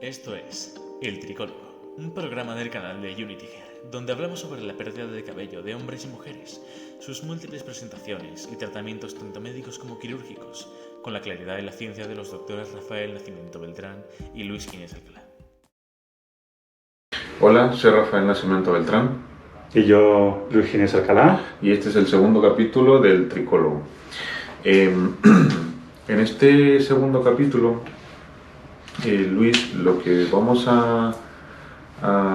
Esto es El Tricólogo, un programa del canal de Unity Hair, donde hablamos sobre la pérdida de cabello de hombres y mujeres, sus múltiples presentaciones y tratamientos tanto médicos como quirúrgicos, con la claridad y la ciencia de los doctores Rafael Nacimiento Beltrán y Luis Ginés Alcalá. Hola, soy Rafael Nacimiento Beltrán. Y yo, Luis Ginés Alcalá. Y este es el segundo capítulo del Tricólogo. En este segundo capítulo, Luis, lo que vamos a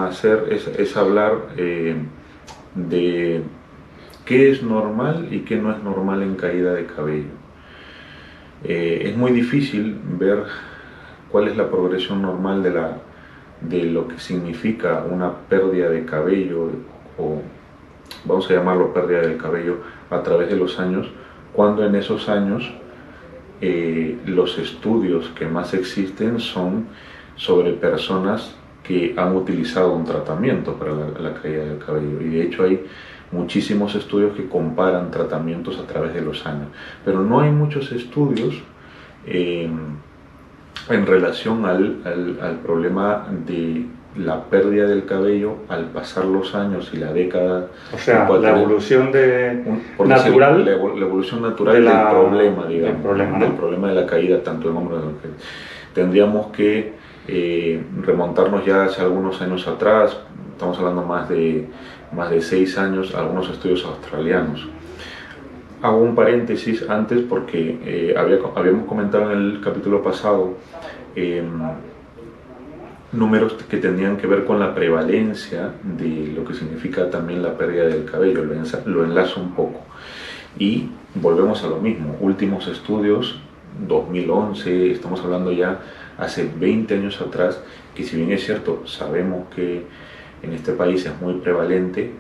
hacer es hablar de qué es normal y qué no es normal en caída de cabello. Es muy difícil ver cuál es la progresión normal de lo que significa una pérdida de cabello, o vamos a llamarlo pérdida del cabello, a través de los años, cuando en esos años los estudios que más existen son sobre personas que han utilizado un tratamiento para la caída del cabello, y de hecho hay muchísimos estudios que comparan tratamientos a través de los años, pero no hay muchos estudios en relación al problema de la pérdida del cabello al pasar los años y la década. O sea, la evolución natural. La evolución natural del problema, digamos, del problema de la caída tanto en hombres como en mujeres. Tendríamos que remontarnos ya hace algunos años atrás, estamos hablando más de 6 años, algunos estudios australianos. Hago un paréntesis antes porque habíamos comentado en el capítulo pasado números que tenían que ver con la prevalencia de lo que significa también la pérdida del cabello. Lo enlazo un poco y volvemos a lo mismo. Últimos estudios, 2011, estamos hablando ya hace 20 años atrás, que si bien es cierto, sabemos que en este país es muy prevalente,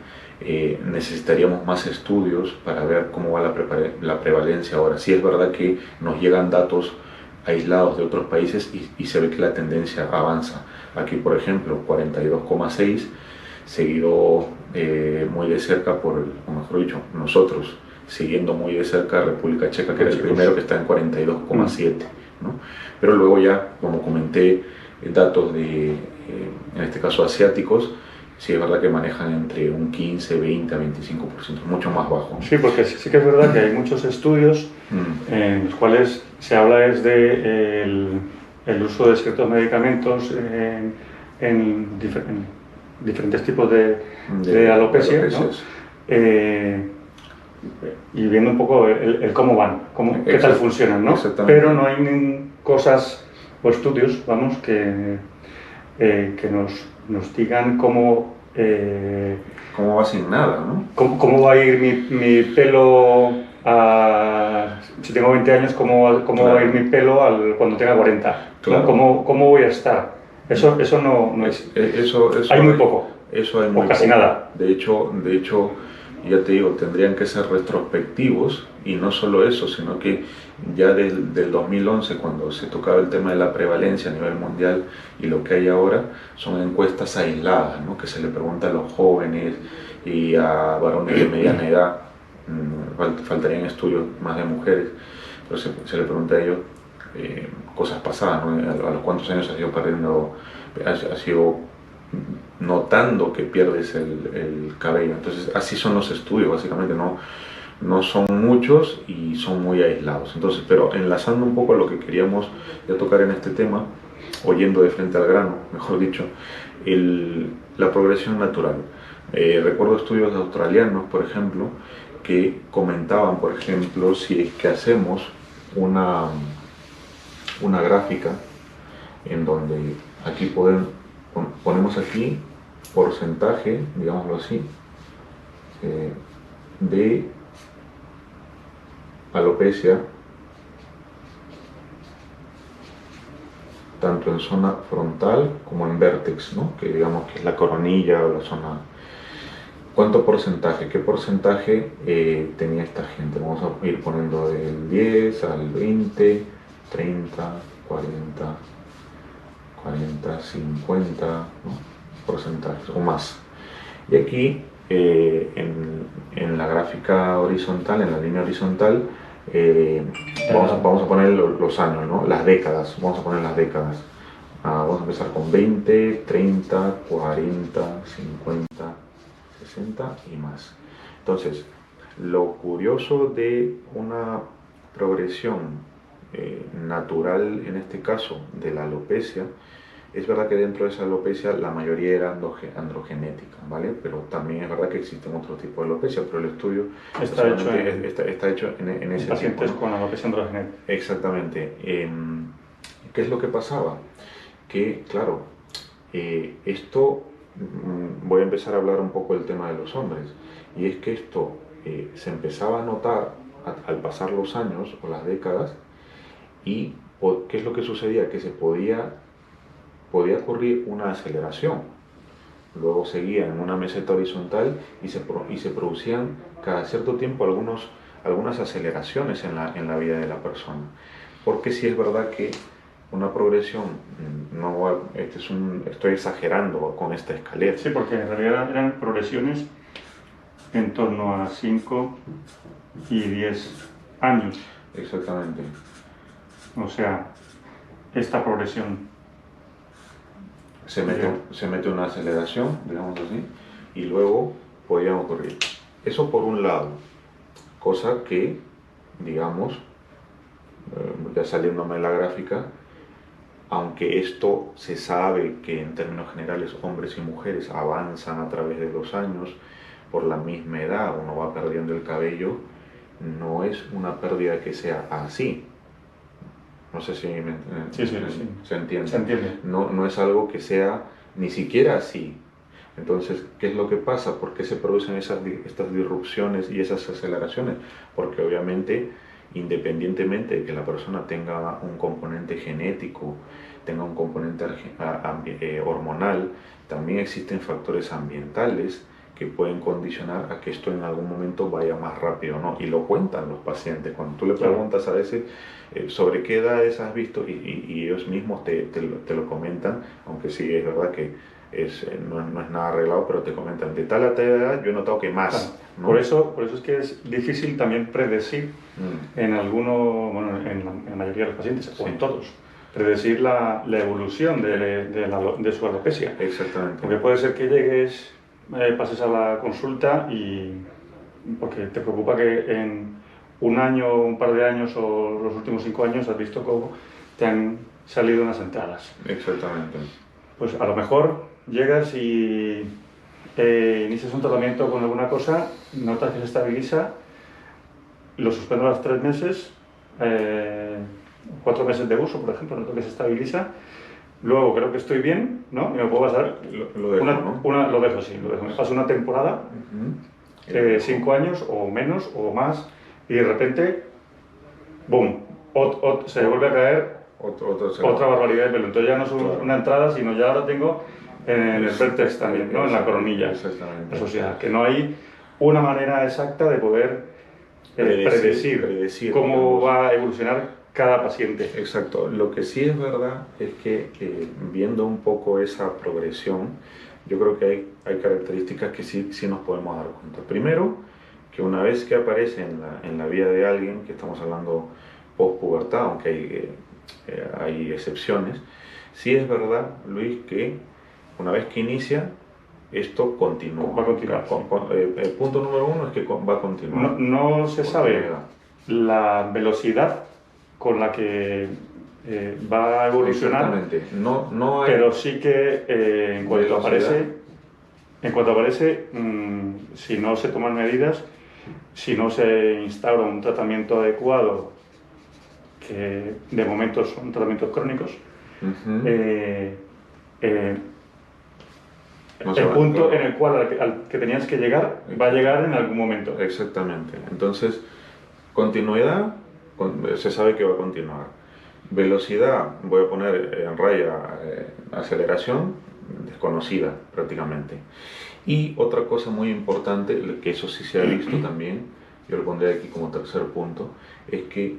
necesitaríamos más estudios para ver cómo va la prevalencia ahora. Sí es verdad que nos llegan datos aislados de otros países y se ve que la tendencia avanza. Aquí, por ejemplo, 42,6, seguido muy de cerca o mejor dicho, nosotros, siguiendo muy de cerca República Checa, que era el primero, que está en 42,7, ¿no? Pero luego ya, como comenté, datos en este caso asiáticos, sí es verdad que manejan entre un 15, 20 a 25%, mucho más bajo. Sí, porque sí que es verdad que hay muchos estudios en los cuales se habla el uso de ciertos medicamentos en diferentes tipos de alopecia, ¿no? Y viendo un poco el cómo van, qué tal funcionan, ¿no? Pero no hay cosas o estudios, vamos, que nos digan cómo va sin nada, ¿no? Cómo va a ir mi pelo si tengo 20 años, cómo claro. Va a ir mi pelo cuando tenga 40, claro. ¿Cómo voy a estar? Eso no es. Eso hay muy poco. Eso hay muy o casi poco. Nada. De hecho, ya te digo, tendrían que ser retrospectivos, y no solo eso, sino que ya del 2011, cuando se tocaba el tema de la prevalencia a nivel mundial, y lo que hay ahora son encuestas aisladas, ¿no? Que se le pregunta a los jóvenes y a varones de mediana edad. Faltarían estudios más de mujeres, pero se le pregunta a ellos cosas pasadas, ¿no? A los cuántos años has ido notando que pierdes el cabello. Entonces así son los estudios, básicamente no son muchos y son muy aislados. Entonces, pero enlazando un poco a lo que queríamos ya tocar en este tema, o yendo de frente al grano, mejor dicho, la progresión natural. Recuerdo estudios australianos, por ejemplo, que comentaban, por ejemplo, si es que hacemos una gráfica en donde aquí ponemos aquí porcentaje, digámoslo así, de alopecia, tanto en zona frontal como en vértex, ¿no? Que digamos que es la coronilla o la zona. ¿Cuánto porcentaje? ¿Qué porcentaje tenía esta gente? Vamos a ir poniendo del 10 al 20, 30, 40, 50, ¿no? Porcentajes o más. Y aquí en la gráfica horizontal, en la línea horizontal, vamos a poner los años, ¿no? Las décadas, vamos a poner las décadas. vamos a empezar con 20, 30, 40, 50, 60 y más. Entonces, lo curioso de una progresión natural, en este caso, de la alopecia, es verdad que dentro de esa alopecia la mayoría era androgenética, ¿vale? Pero también es verdad que existen otros tipos de alopecia, pero el estudio está hecho en ese pacientes tipo, ¿no? con alopecia androgenética. Exactamente. ¿Qué es lo que pasaba? Que, claro, esto, voy a empezar a hablar un poco del tema de los hombres, y es que esto se empezaba a notar al pasar los años o las décadas, y ¿qué es lo que sucedía? Que podía ocurrir una aceleración, luego seguía en una meseta horizontal y se producían cada cierto tiempo algunas aceleraciones en la vida de la persona. Porque sí es verdad que una progresión, estoy exagerando con esta escalera. Sí, porque en realidad eran progresiones en torno a 5 y 10 años. Exactamente. O sea, esta progresión. Se mete una aceleración, digamos así, y luego podían ocurrir. Eso por un lado, cosa que, digamos, ya saliéndome la gráfica, aunque esto se sabe que en términos generales hombres y mujeres avanzan a través de los años, por la misma edad uno va perdiendo el cabello, no es una pérdida que sea así. No sé si se entiende. Se entiende. No es algo que sea ni siquiera así. Entonces, ¿qué es lo que pasa? ¿Por qué se producen estas disrupciones y esas aceleraciones? Porque obviamente, independientemente de que la persona tenga un componente genético, tenga un componente hormonal, también existen factores ambientales que pueden condicionar a que esto en algún momento vaya más rápido, ¿no? Y lo cuentan los pacientes. Cuando tú le preguntas a veces sobre qué edades has visto y ellos mismos te lo comentan, aunque sí es verdad que no es nada arreglado, pero te comentan, de tal a tal edad yo he notado que más. Claro. ¿No? Por eso es que es difícil también predecir en algunos, bueno, en la mayoría de los pacientes, o en todos, predecir la evolución de su alopecia. Exactamente. Porque puede ser que llegues, pases a la consulta y porque te preocupa que en un año, un par de años o los últimos 5 años has visto cómo te han salido unas entradas. Exactamente. Pues a lo mejor llegas y inicias un tratamiento con alguna cosa, notas que se estabiliza, lo suspendo a los 3 meses, 4 meses de uso, por ejemplo, noto que se estabiliza, luego creo que estoy bien, ¿no? Y me puedo pasar, Lo dejo, ¿no? Lo dejo, sí, lo dejo. Me paso una temporada, 5 años o menos o más, y de repente, ¡boom! Se vuelve a caer otra barbaridad de pelo. Entonces ya no es una entrada, sino ya ahora tengo en el vértex también, ¿no? En la coronilla. Exactamente. O sea, que no hay una manera exacta de poder predecir cómo va a evolucionar cada paciente. Exacto. Lo que sí es verdad es que viendo un poco esa progresión, yo creo que hay características que sí nos podemos dar cuenta. Primero, que una vez que aparece en la vida de alguien, que estamos hablando post-pubertad, aunque hay excepciones, sí es verdad, Luis, que una vez que inicia, esto continúa. Va a continuar. El punto número 1 es que va a continuar. No se sabe la velocidad con la que va a evolucionar. Exactamente. No hay, pero sí que en cuanto aparece, si no se toman medidas, si no se instaura un tratamiento adecuado, que de momento son tratamientos crónicos, el punto en el cual al que tenías que llegar va a llegar en algún momento. Exactamente. Entonces, continuidad, se sabe que va a continuar. Velocidad, voy a poner en raya aceleración, desconocida prácticamente. Y otra cosa muy importante, que eso sí se ha visto también, yo lo pondré aquí como tercer punto, es que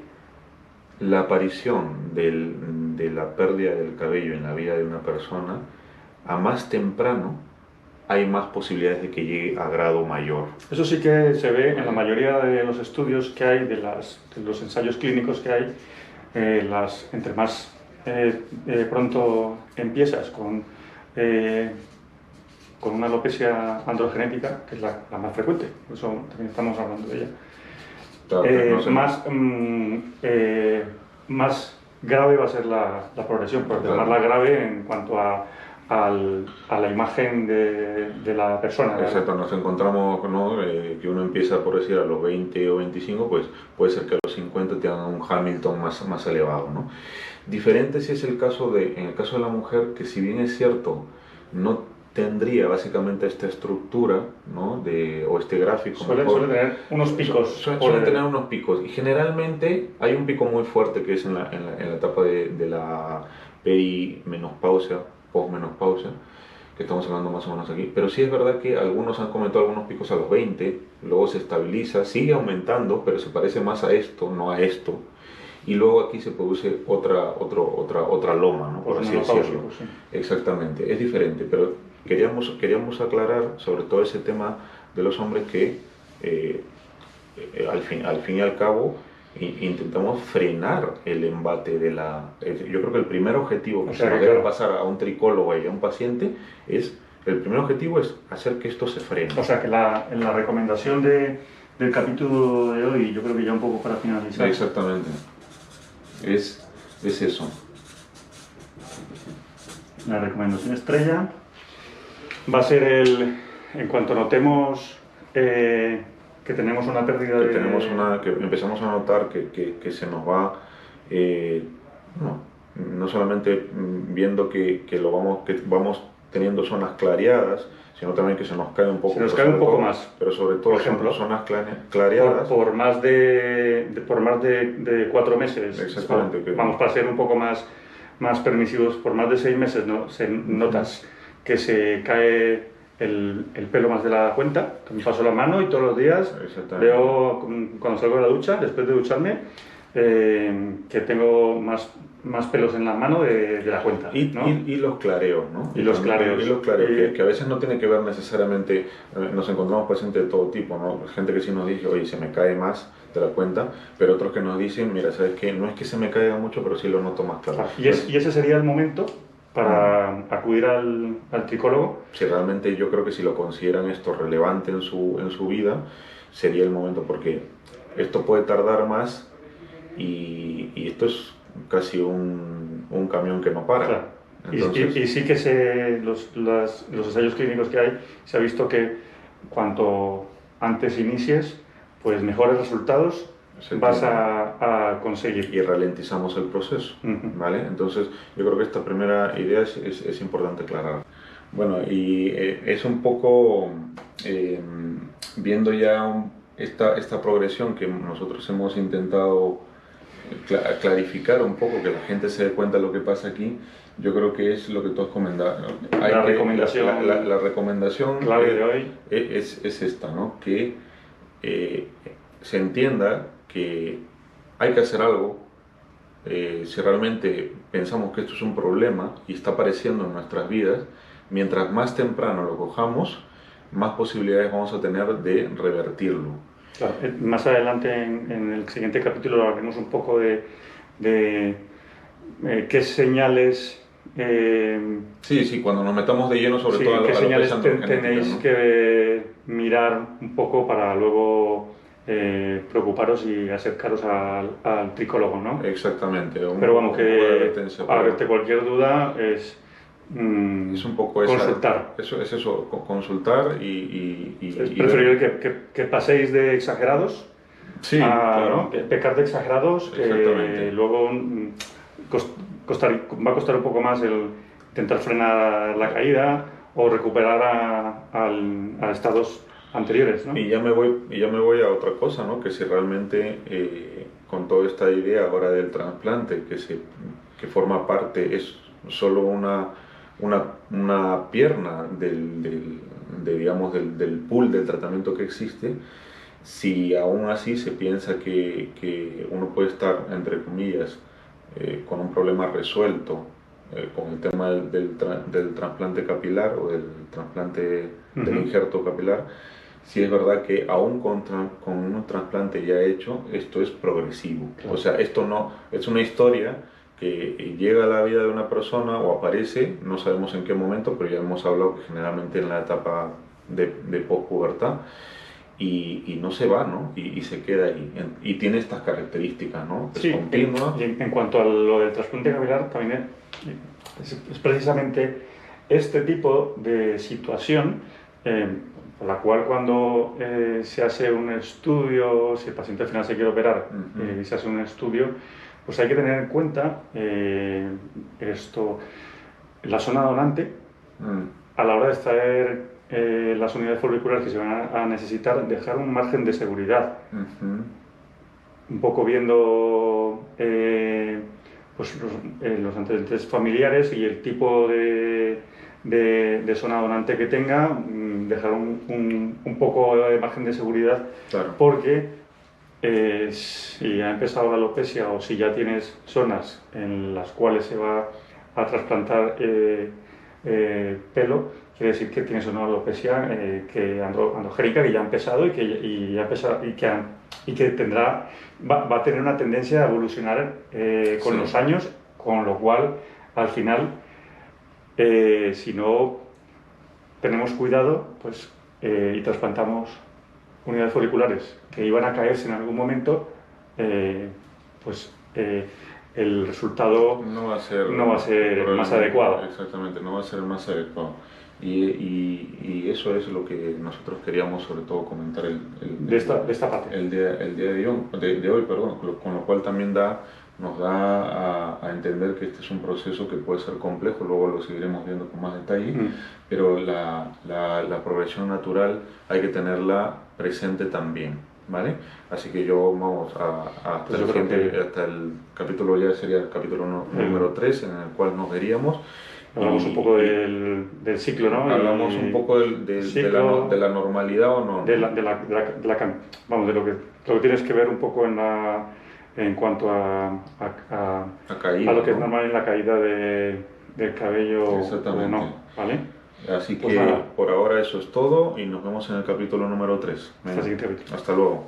la aparición de la pérdida del cabello en la vida de una persona, a más temprano, hay más posibilidades de que llegue a grado mayor. Eso sí que se ve en la mayoría de los estudios que hay, de los ensayos clínicos que hay, entre más pronto empiezas con una alopecia androgenética, que es la más frecuente, por eso también estamos hablando de ella, Claro, no sé. más grave va a ser la progresión, por Claro. llamarla grave en cuanto a la imagen de la persona. Exacto, nos encontramos, ¿no? Que uno empieza, por decir, a los 20 o 25, pues puede ser que a los 50 tengan un Hamilton más elevado, ¿no? Diferente si es el caso en el caso de la mujer, que si bien es cierto, no tendría básicamente esta estructura, ¿no? O este gráfico. Suele tener unos picos. Suelen tener unos picos, y generalmente hay un pico muy fuerte que es en la etapa de la perimenopausia, posmenopausia, que estamos hablando más o menos aquí, pero sí es verdad que algunos han comentado algunos picos a los 20, luego se estabiliza, sigue aumentando, pero se parece más a esto, no a esto, y luego aquí se produce otra loma, ¿no? Por así decirlo. Pues sí. Exactamente, es diferente, pero queríamos aclarar sobre todo ese tema de los hombres que al fin y al cabo intentamos frenar el embate de yo creo que el primer objetivo que se nos debe pasar a un tricólogo y a un paciente el primer objetivo es hacer que esto se frene. O sea que en la recomendación del capítulo de hoy, yo creo que ya un poco para finalizar. Exactamente. Es eso. La recomendación estrella va a ser en cuanto notemos que tenemos una pérdida que empezamos a notar que se nos va, no solamente viendo que vamos teniendo zonas clareadas, sino también que se nos cae un poco. Se nos cae un poco más. Pero sobre todo, por ejemplo, zonas clareadas. Por más de 4 meses. Exactamente. Vamos, para ser un poco más permisivos, por más de 6 meses notas que se cae el pelo más de la cuenta. Me paso la mano y todos los días veo, cuando salgo de la ducha, después de ducharme, que tengo más pelos en la mano de la cuenta, ¿no? Y los clareos, ¿no? Y los clareos. Que a veces no tiene que ver necesariamente, nos encontramos pacientes de todo tipo, ¿no? Gente que sí nos dice, oye, se me cae más de la cuenta, pero otros que nos dicen, mira, ¿sabes qué? No es que se me caiga mucho, pero sí lo noto más claro. Y ese sería el momento para acudir al tricólogo. Si realmente yo creo que si lo consideran esto relevante en su vida, sería el momento, porque esto puede tardar más y esto es casi un camión que no para. Claro. Entonces, y sí que los ensayos clínicos que hay, se ha visto que cuanto antes inicies, pues mejores resultados vas a conseguir. Y ralentizamos el proceso, ¿vale? Entonces, yo creo que esta primera idea es importante aclarar. Bueno, y es un poco viendo ya esta progresión que nosotros hemos intentado clarificar un poco, que la gente se dé cuenta de lo que pasa aquí. Yo creo que es lo que tú has comentado. La recomendación clave de hoy es esta, ¿no? Que se entienda que hay que hacer algo. Si realmente pensamos que esto es un problema y está apareciendo en nuestras vidas, mientras más temprano lo cojamos, más posibilidades vamos a tener de revertirlo. Claro. Más adelante en el siguiente capítulo hablaremos un poco de qué señales... sí, cuando nos metamos de lleno sobre todo qué señales tenéis, ¿no? que mirar un poco para luego preocuparos y acercaros al tricólogo, ¿no? Exactamente. Pero vamos, que cualquier duda es un poco consultar. Eso, consultar y es preferible que paséis de exagerados claro. pecar de exagerados, que luego va a costar un poco más el intentar frenar la caída o recuperar a estados anteriores, ¿no? Y ya me voy a otra cosa, ¿no? Que si realmente con toda esta idea ahora del trasplante, que forma parte, es solo una pierna del pool del tratamiento que existe, si aún así se piensa que uno puede estar, entre comillas, con un problema resuelto con el tema del trasplante capilar o del trasplante del injerto capilar, sí es verdad que aún con un trasplante ya hecho, esto es progresivo. Claro. O sea, esto no es una historia que llega a la vida de una persona o aparece, no sabemos en qué momento, pero ya hemos hablado que generalmente en la etapa de pospubertad, y no se va, ¿no? Y se queda ahí. Y tiene estas características, ¿no? Es Sí, continua. en cuanto a lo del trasplante capilar, también es precisamente este tipo de situación por la cual cuando se hace un estudio, si el paciente al final se quiere operar y se hace un estudio, pues hay que tener en cuenta la zona donante a la hora de extraer las unidades folliculares que se van a necesitar, dejar un margen de seguridad. Un poco viendo pues los antecedentes familiares y el tipo de zona donante que tenga, dejar un poco de margen de seguridad, Claro. porque si ha empezado la alopecia o si ya tienes zonas en las cuales se va a trasplantar pelo, quiere decir que tienes una alopecia androgénica que ya ha empezado y que tendrá, va a tener una tendencia a evolucionar con Sí. los años, con lo cual al final, si no tenemos cuidado, pues, y trasplantamos unidades folliculares que iban a caerse en algún momento, pues el resultado No va a ser, más adecuado. Exactamente, no va a ser el más adecuado. Y eso es lo que nosotros queríamos sobre todo comentar De esta parte. el día de hoy, perdón, con lo cual también nos da a entender que este es un proceso que puede ser complejo, luego lo seguiremos viendo con más detalle, pero la progresión natural hay que tenerla presente también, ¿vale? Así que vamos Pues yo creo que hasta el capítulo, ya sería el capítulo número 3, en el cual nos veríamos. Hablamos un poco del ciclo, ¿no? Hablamos un poco de la normalidad o no. Vamos, de lo que tienes que ver un poco en cuanto a caída, lo que es ¿no? normal en la caída del cabello. Exactamente. O no, ¿vale? Así Pues que nada. por ahora eso es todo y nos vemos en el capítulo número 3. Hasta el siguiente capítulo. Hasta luego.